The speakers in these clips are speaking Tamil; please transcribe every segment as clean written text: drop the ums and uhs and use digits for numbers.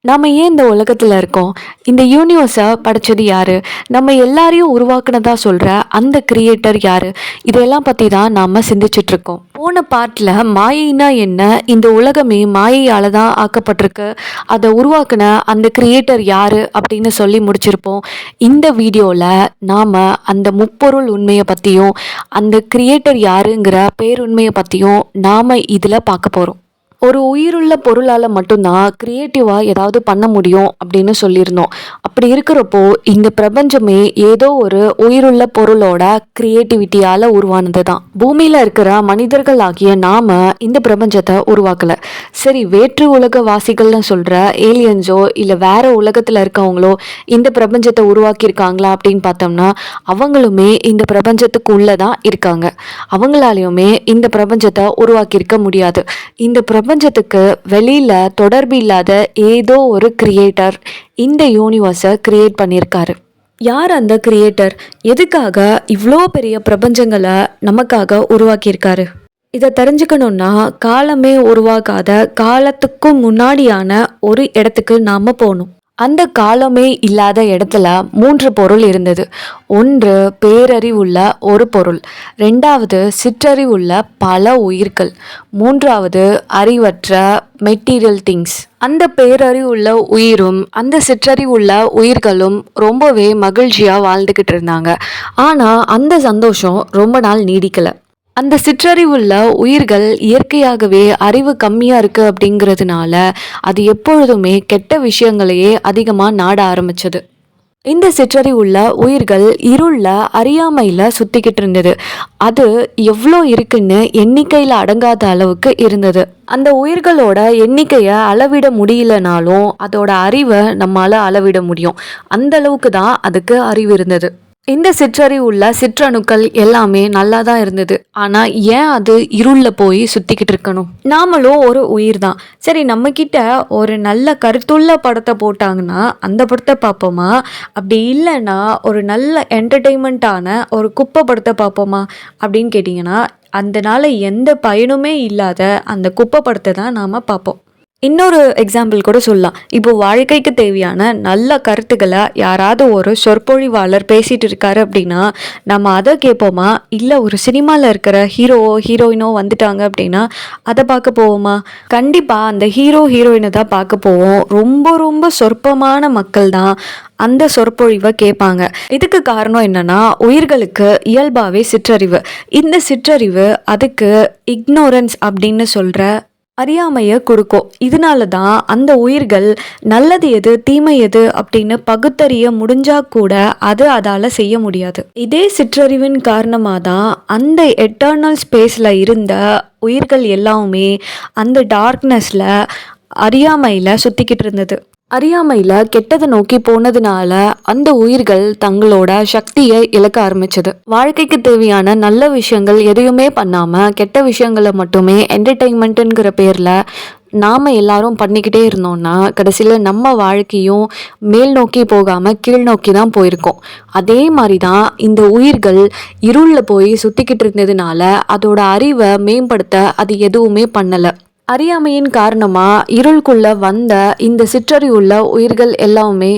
நாம ஏன் இந்த உலகத்துல இருக்கோம்? இந்த யூனிவர்ஸ படைச்சது யாரு? நம்ம எல்லாரையும் உருவாக்குனதா சொல்ற அந்த கிரியேட்டர் யாரு? இதெல்லாம் பத்தி தான் நாம சிந்திச்சுட்டு இருக்கோம். போன பார்ட்ல மாயைனா என்ன? இந்த உலகமே மாயையால தான் ஆக்கப்பட்டிருக்கு. அதை உருவாக்குன அந்த கிரியேட்டர் யாரு? அப்படின்னு சொல்லி முடிச்சிருப்போம். இந்த வீடியோல நாம அந்த முப்பொருள் உண்மையை பத்தியும், அந்த கிரியேட்டர் யாருங்கிற பேருண்மையை பத்தியும் நாம இதுல பார்க்க போறோம். ஒரு உயிருள்ள பொருளால் மட்டும்தான் கிரியேட்டிவாக ஏதாவது பண்ண முடியும் அப்படின்னு சொல்லியிருந்தோம். அப்படி இருக்கிறப்போ இந்த பிரபஞ்சமே ஏதோ ஒரு உயிருள்ள பொருளோட கிரியேட்டிவிட்டியால் உருவானது தான். பூமியில் இருக்கிற மனிதர்கள் ஆகிய நாம இந்த பிரபஞ்சத்தை உருவாக்கலை. சரி, வேற்று உலக வாசிகள்னு சொல்கிற ஏலியன்ஸோ இல்லை வேற உலகத்தில் இருக்கவங்களோ இந்த பிரபஞ்சத்தை உருவாக்கியிருக்காங்களா அப்படின்னு பார்த்தோம்னா அவங்களுமே இந்த பிரபஞ்சத்துக்கு உள்ளதான் இருக்காங்க. அவங்களாலையுமே இந்த பிரபஞ்சத்தை உருவாக்கியிருக்க முடியாது. இந்த பிரபஞ்சத்துக்கு வெளியில தொடர்பு இல்லாத ஏதோ ஒரு கிரியேட்டர் இந்த யூனிவர்ஸை கிரியேட் பண்ணியிருக்காரு. யார் அந்த கிரியேட்டர்? எதுக்காக இவ்வளோ பெரிய பிரபஞ்சங்களை நமக்காக உருவாக்கியிருக்காரு? இதை தெரிஞ்சுக்கணும்னா காலமே உருவாகாத காலத்துக்கும் முன்னாடியான ஒரு இடத்துக்கு நாம போகணும். அந்த காலமே இல்லாத இடத்துல 3 பொருள் இருந்தது. ஒன்று பேரறிவுள்ள ஒரு பொருள், 2வது சிற்றறிவுள்ள பல உயிர்கள், 3வது அறிவற்ற மெட்டீரியல் திங்ஸ். அந்த பேரறிவுள்ள உயிரும் அந்த சிற்றறிவுள்ள உயிர்களும் ரொம்பவே மகிழ்ச்சியா வாழ்ந்துகிட்டு இருந்தாங்க. ஆனா அந்த சந்தோஷம் ரொம்ப நாள் நீடிக்கல. அந்த சிற்றறிவுள்ள உயிர்கள் இயற்கையாகவே அறிவு கம்மியா இருக்கு அப்படிங்கிறதுனால அது எப்பொழுதுமே கெட்ட விஷயங்களையே அதிகமா நாட ஆரம்பிச்சது. இந்த சிற்றறிவுள்ள உயிர்கள் இருள அறியாமையில சுத்திக்கிட்டு இருந்தது. அது எவ்வளோ இருக்குன்னு எண்ணிக்கையில அடங்காத அளவுக்கு இருந்தது. அந்த உயிர்களோட எண்ணிக்கையை அளவிட முடியலனாலும் அதோட அறிவை நம்மால அளவிட முடியும். அந்த அளவுக்கு தான் அதுக்கு அறிவு இருந்தது. இந்த சிற்றறிவுள்ள சிற்றணுக்கள் எல்லாமே நல்லா தான் இருந்தது. ஆனா ஏன் அது இருள்ல போய் சுத்திக்கிட்டு இருக்கணும்? நாமளும் ஒரு உயிர் தான். சரி, நம்ம கிட்ட ஒரு நல்ல கருத்துள்ள படத்தை போட்டாங்கன்னா அந்த படத்தை பார்ப்போமா? அப்படி இல்லைன்னா ஒரு நல்ல என்டர்டெயின்மெண்ட்டான ஒரு குப்பை படத்தை பார்ப்போமா அப்படின்னு கேட்டிங்கன்னா அதனால எந்த பயனுமே இல்லாத அந்த குப்பை படத்தை தான் நாம் பார்ப்போம். இன்னொரு எக்ஸாம்பிள் கூட சொல்லலாம். இப்போ வாழ்க்கைக்கு தேவையான நல்ல கருத்துக்களை யாராவது ஒரு சொற்பொழிவாளர் பேசிட்டு இருக்காரு அப்படின்னா நம்ம அதை கேட்போமா? இல்லை ஒரு சினிமாவில் இருக்கிற ஹீரோவோ ஹீரோயினோ வந்துட்டாங்க அப்படின்னா அதை பார்க்க போவோமா? கண்டிப்பாக அந்த ஹீரோ ஹீரோயினை தான் பார்க்க போவோம். ரொம்ப ரொம்ப சொற்பமான மக்கள் தான் அந்த சொற்பொழிவை கேட்பாங்க. இதுக்கு காரணம் என்னன்னா உயிர்களுக்கு இயல்பாகவே சிற்றறிவு. இந்த சிற்றறிவு அதுக்கு இக்னோரன்ஸ் அப்படின்னு சொல்கிற அறியாமையை கொடுக்கும். இதனால தான் அந்த உயிர்கள் நல்லது எது தீமை எது அப்படின்னு பகுத்தறிய முடிஞ்சா கூட அது அதால செய்ய முடியாது. இதே சிற்றறிவின் காரணமாக தான் அந்த எட்டர்னல் ஸ்பேஸில் இருந்த உயிர்கள் எல்லாமே அந்த டார்க்னஸில் அறியாமையில் சுற்றிக்கிட்டு இருந்தது. அறியாமையில் கெட்டதை நோக்கி போனதுனால அந்த உயிர்கள் தங்களோட சக்தியை இழக்க ஆரம்பிச்சது. வாழ்க்கைக்கு தேவையான நல்ல விஷயங்கள் எதையுமே பண்ணாமல் கெட்ட விஷயங்களை மட்டுமே என்டர்டெயின்மெண்ட்டுங்கிற பேரில் நாம் எல்லாரும் பண்ணிக்கிட்டே இருந்தோம்னா கடைசியில் நம்ம வாழ்க்கையும் மேல் நோக்கி போகாமல் கீழ் நோக்கி தான் போயிருக்கோம். அதே மாதிரி தான் இந்த உயிர்கள் இருளில் போய் சுற்றிக்கிட்டு இருந்ததுனால அதோட அறிவை மேம்படுத்த அது எதுவுமே பண்ணலை. அறியாமையின் காரணமா இருளுக்குள்ள வந்த இந்த சிற்றறிவுள்ள உயிர்கள் எல்லாமே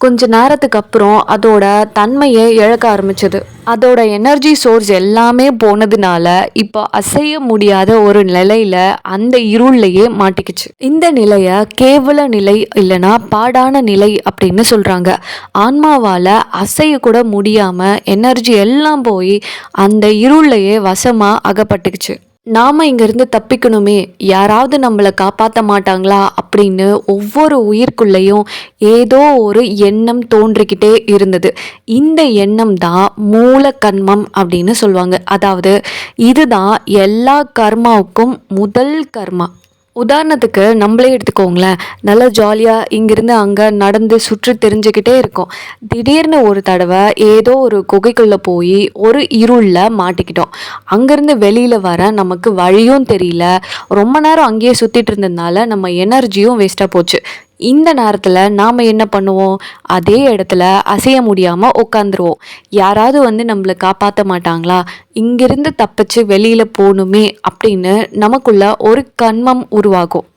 கொஞ்ச நேரத்துக்கு அப்புறம் அதோட தன்மையை இழக்க ஆரம்பிச்சது. அதோட எனர்ஜி சோர்ஸ் எல்லாமே போனதுனால இப்போ அசைய முடியாத ஒரு நிலையில அந்த இருள்லையே மாட்டிக்கிச்சு. இந்த நிலைய கேவல நிலை இல்லைன்னா பாடான நிலை அப்படின்னு சொல்றாங்க. ஆன்மாவால அசைய கூட முடியாம எனர்ஜி எல்லாம் போய் அந்த இருள்லையே வசமா அகப்பட்டுக்குச்சு. நாம் இங்கேருந்து தப்பிக்கணுமே, யாராவது நம்மளை காப்பாற்ற மாட்டாங்களா அப்படின்னு ஒவ்வொரு உயிர்க்குள்ளேயும் ஏதோ ஒரு எண்ணம் தோன்றிக்கிட்டே இருந்தது. இந்த எண்ணம் தான் மூல கர்மம் அப்படின்னு சொல்லுவாங்க. அதாவது இதுதான் எல்லா கர்மாவுக்கும் முதல் கர்மா. உதாரணத்துக்கு நம்மளே எடுத்துக்கோங்களேன். நல்லா ஜாலியாக இங்கிருந்து அங்கே நடந்து சுற்றி தெரிஞ்சுக்கிட்டே இருக்கோம். திடீர்னு ஒரு தடவை ஏதோ ஒரு குகைக்குள்ளே போய் ஒரு இருளில் மாட்டிக்கிட்டோம். அங்கேருந்து வெளியில் வர நமக்கு வழியும் தெரியல. ரொம்ப நேரம் அங்கேயே சுற்றிட்டு இருந்ததுனால நம்ம எனர்ஜியும் வேஸ்ட்டாக போச்சு. இந்த நேரத்தில் நாம் என்ன பண்ணுவோம்? அதே இடத்துல அசைய முடியாமல் உட்காந்துருவோம். யாராவது நம்மளை காப்பாற்ற மாட்டாங்களா? இங்கிருந்து தப்பிச்சு வெளியில் போகணுமே அப்படின்னு நமக்குள்ள ஒரு கன்மம் உருவாகும்.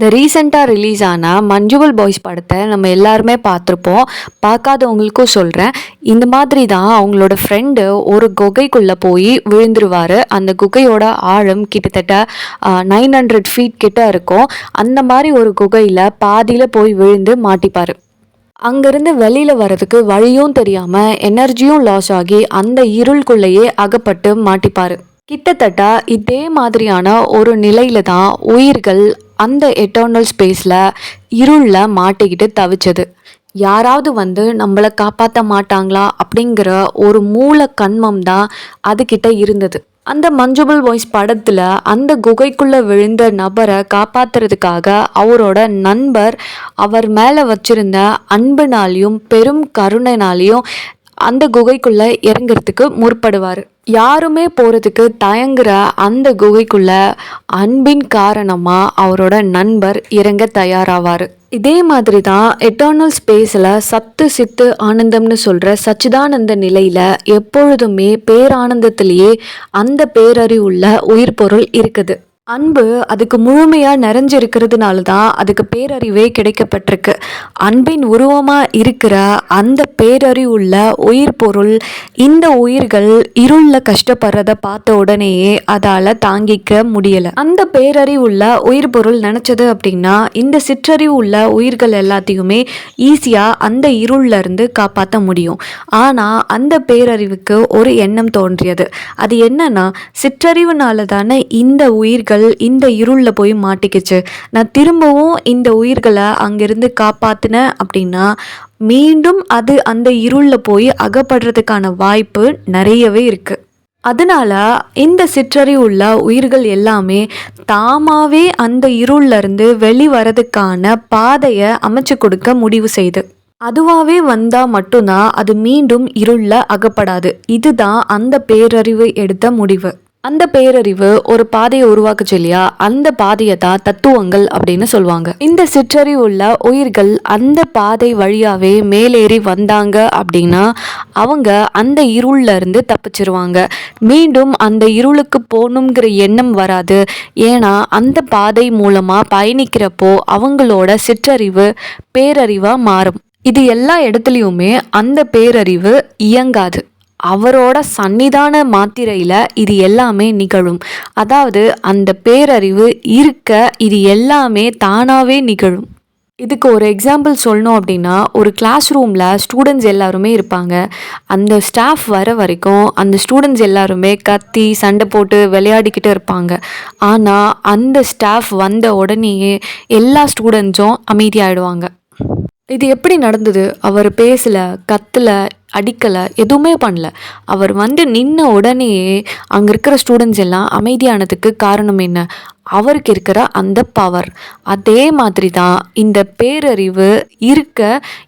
இந்த ரீசெண்டாக ரிலீஸ் ஆன மஞ்சுவல் பாய்ஸ் படத்தை நம்ம எல்லாருமே பார்த்துருப்போம். பார்க்காதவங்களுக்கும் சொல்கிறேன். இந்த மாதிரி தான் அவங்களோட ஃப்ரெண்டு ஒரு குகைக்குள்ளே போய் விழுந்துருவார். அந்த குகையோட ஆழம் கிட்டத்தட்ட 900 ஃபீட் கிட்ட இருக்கும். அந்த மாதிரி ஒரு குகையில் பாதியில் போய் விழுந்து மாட்டிப்பார். அங்கேருந்து வெளியில் வர்றதுக்கு வழியும் தெரியாமல் எனர்ஜியும் லாஸ் ஆகி அந்த இருளுக்குள்ளேயே அகப்பட்டு மாட்டிப்பார். கிட்டத்தட்ட இதே மாதிரியான ஒரு நிலையில தான் உயிர்கள் அந்த எட்டர்னல் ஸ்பேஸில் இருளில் மாட்டிக்கிட்டு தவிச்சது. யாராவது வந்து நம்மளை காப்பாற்ற மாட்டாங்களா அப்படிங்கிற ஒரு மூல கன்மம் தான் அதுகிட்ட இருந்தது. அந்த மஞ்சுவல் பாய்ஸ் படத்தில் அந்த குகைக்குள்ளே விழுந்த நபரை காப்பாற்றுறதுக்காக அவரோட நண்பர் அவர் மேலே வச்சிருந்த அன்புனாலையும் பெரும் கருணைனாலையும் அந்த குகைக்குள்ளே இறங்குறதுக்கு முற்படுவார். யாருமே போகிறதுக்கு தயங்குற அந்த குகைக்குள்ள அன்பின் காரணமாக அவரோட நண்பர் இறங்க தயாராவார். இதே மாதிரி தான் எட்டர்னல் ஸ்பேஸில் சத்து சித்து ஆனந்தம்னு சொல்கிற சச்சிதானந்த நிலையில் எப்பொழுதுமே பேரானந்தத்திலேயே அந்த பேரறிவுள்ள உயிர் பொருள் இருக்குது. அன்பு அதுக்கு முழுமையாக நிறைஞ்சிருக்கிறதுனால தான் அதுக்கு பேரறிவே கிடைக்கப்பட்டிருக்கு. அன்பின் உருவமாக இருக்கிற அந்த பேரறிவுள்ள உயிர் பொருள் இந்த உயிர்கள் இருளில் கஷ்டப்படுறத பார்த்த உடனேயே அதால் தாங்கிக்க முடியலை. அந்த பேரறிவுள்ள உயிர் பொருள் நினச்சது அப்படின்னா இந்த சிற்றறிவு உள்ள உயிர்கள் எல்லாத்தையுமே ஈஸியாக அந்த இருளில் இருந்து காப்பாற்ற முடியும். ஆனால் அந்த பேரறிவுக்கு ஒரு எண்ணம் தோன்றியது. அது என்னன்னா, சிற்றறிவுனால தானே இந்த உயிர்கள் இந்த இருளில் போய் மாட்டிக்கிச்சு. நான் திரும்பவும் இந்த உயிர்களை அங்கிருந்து காப்பாத்தினேன் அப்படின்னா மீண்டும் அது அந்த இருளில் போய் அகப்படுறதுக்கான வாய்ப்பு நிறையவே இருக்கு. அதனால இந்த சிற்றறிவுள்ள உயிர்கள் எல்லாமே தாமாவே அந்த இருள்ல இருந்து வெளிவரதுக்கான பாதையை அமைச்சு கொடுக்க முடிவு செய்து அதுவாகவே வந்தால் மட்டும்தான் அது மீண்டும் இருளில் அகப்படாது. இதுதான் அந்த பேரறிவு எடுத்த முடிவு. அந்த பேரறிவு ஒரு பாதையை உருவாக்குச்சு இல்லையா, அந்த பாதையை தான் தத்துவங்கள் அப்படின்னு சொல்லுவாங்க. இந்த சிற்றறிவுள்ள உயிர்கள் அந்த பாதை வழியாவே மேலேறி வந்தாங்க அப்படின்னா அவங்க அந்த இருள்ல இருந்து தப்பிச்சிருவாங்க. மீண்டும் அந்த இருளுக்கு போகணுங்கிற எண்ணம் வராது. ஏன்னா அந்த பாதை மூலமா பயணிக்கிறப்போ அவங்களோட சிற்றறிவு பேரறிவா மாறும். இது எல்லா இடத்துலையுமே அந்த பேரறிவு இயங்காது. அவரோட சன்னிதான மாத்திரையில் இது எல்லாமே நிகழும். அதாவது அந்த பேரறிவு இருக்க இது எல்லாமே தானாகவே நிகழும். இதுக்கு ஒரு எக்ஸாம்பிள் சொல்லணும் அப்படின்னா, ஒரு கிளாஸ் ரூமில் ஸ்டூடெண்ட்ஸ் எல்லாருமே இருப்பாங்க. அந்த ஸ்டாஃப் வர வரைக்கும் அந்த ஸ்டூடெண்ட்ஸ் எல்லாருமே கத்தி சண்டை போட்டு விளையாடிக்கிட்டு இருப்பாங்க. ஆனால் அந்த ஸ்டாஃப் வந்த உடனேயே எல்லா ஸ்டூடெண்ட்ஸும் அமைதியாகிடுவாங்க. இது எப்படி நடந்தது? அவர் பேசலை, கத்தலை, அடிக்கலை, எதுவுமே பண்ணல. அவர் வந்து நின்ன உடனேயே அங்கே இருக்கிற ஸ்டூடெண்ட்ஸ் எல்லாம் அமைதியானதுக்கு காரணம் என்ன? அவருக்கு இருக்கிற அந்த பவர். அதே மாதிரி தான் இந்த பேரறிவு இருக்க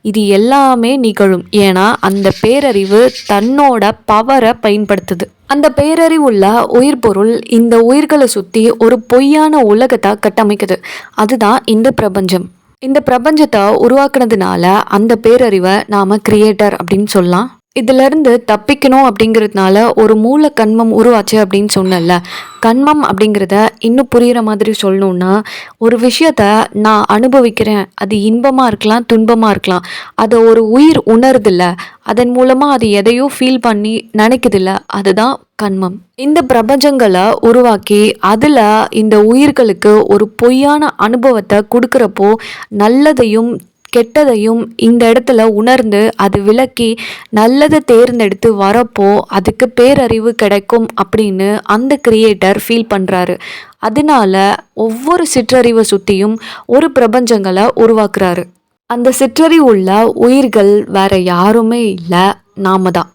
இது எல்லாமே நிகழும். ஏன்னா அந்த பேரறிவு தன்னோட பவரை பயன்படுத்துது. அந்த பேரறிவுள்ள உயிர் பொருள் இந்த உயிர்களை சுற்றி ஒரு பொய்யான உலகத்தை கட்டமைக்குது. அதுதான் இந்த பிரபஞ்சம். இந்த பிரபஞ்சத்தை உருவாக்குனதுனால அந்த பேரறிவை நாம் கிரியேட்டர் அப்படின்னு சொல்லலாம். இதிலிருந்து தப்பிக்கணும் அப்படிங்கிறதுனால ஒரு மூல கன்மம் உருவாச்சு அப்படின்னு சொன்னல. கன்மம் அப்படிங்கிறத இன்னும் புரிகிற மாதிரி சொல்லணுன்னா, ஒரு விஷயத்த நான் அனுபவிக்கிறேன், அது இன்பமாக இருக்கலாம், துன்பமாக இருக்கலாம், அதை ஒரு உயிர் உணருதில்ல, அதன் மூலமாக அது எதையோ ஃபீல் பண்ணி நினைக்குதில்ல, அதுதான் கன்மம். இந்த பிரபஞ்சங்களை உருவாக்கி அதில் இந்த உயிர்களுக்கு ஒரு பொய்யான அனுபவத்தை கொடுக்குறப்போ நல்லதையும் கெட்டதையும் இந்த இடத்துல உணர்ந்து அது விளக்கி நல்லதை தேர்ந்தெடுத்து வரப்போ அதுக்கு பேரறிவு கிடைக்கும் அப்படின்னு அந்த கிரியேட்டர் ஃபீல் பண்ணுறாரு. அதனால ஒவ்வொரு சிற்றறிவை சுற்றியும் ஒரு பிரபஞ்சங்களை உருவாக்குறாரு. அந்த சிற்றறிவுள்ள உயிர்கள் வேற யாருமே இல்லை, நாம தான்.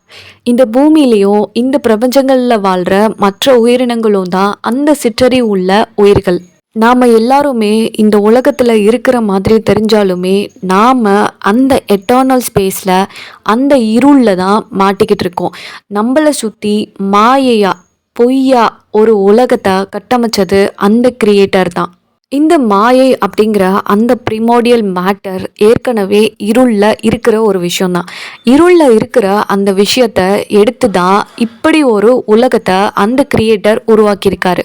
இந்த பூமியிலையும் இந்த பிரபஞ்சங்களில் வாழ்கிற மற்ற உயிரினங்களும் தான் அந்த சிற்றறிவுள்ள உயிர்கள். நாம் எல்லாருமே இந்த உலகத்தில் இருக்கிற மாதிரி தெரிஞ்சாலுமே நாம் அந்த எட்டர்னல் ஸ்பேஸில் அந்த இருளில் தான் மாட்டிக்கிட்டு இருக்கோம். நம்மளை சுற்றி மாயையா பொய்யா ஒரு உலகத்தை கட்டமைச்சது அந்த கிரியேட்டர் தான். இந்த மாயை அப்படிங்கிற அந்த ப்ரிமோடியல் மேட்டர் ஏற்கனவே இருளில் இருக்கிற ஒரு விஷயந்தான். இருளில் இருக்கிற அந்த விஷயத்த எடுத்து தான் இப்படி ஒரு உலகத்தை அந்த கிரியேட்டர் உருவாக்கியிருக்காரு.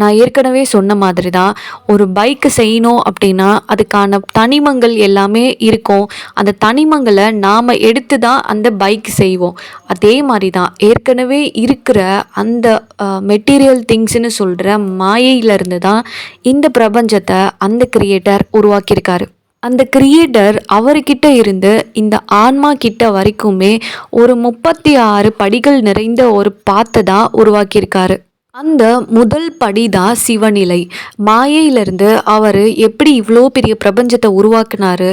நான் ஏற்கனவே சொன்ன மாதிரி தான், ஒரு பைக்கு செய்யணும் அப்படின்னா அதுக்கான தனிமங்கள் எல்லாமே இருக்கும். அந்த தனிமங்களை நாம் எடுத்து தான் அந்த பைக் செய்வோம். அதே மாதிரி தான் ஏற்கனவே இருக்கிற அந்த மெட்டீரியல் திங்ஸ்ன்னு சொல்கிற மாயையிலிருந்து தான் இந்த பிரபஞ்சத்தை அந்த கிரியேட்டர் உருவாக்கியிருக்காரு. அந்த கிரியேட்டர் அவர்கிட்ட இருந்து இந்த ஆன்மா கிட்ட வரைக்குமே ஒரு 36 படிகள் நிறைந்த ஒரு பாத்தை தான் உருவாக்கியிருக்காரு. அந்த முதல் படி தான் சிவநிலை. மாயையிலிருந்து அவர் எப்படி இவ்வளோ பெரிய பிரபஞ்சத்தை உருவாக்குனாரு,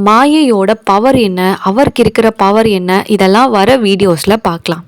மாயையோட பவர் என்ன, அவருக்கு இருக்கிற பவர் என்ன, இதெல்லாம் வர வீடியோஸில் பார்க்கலாம்.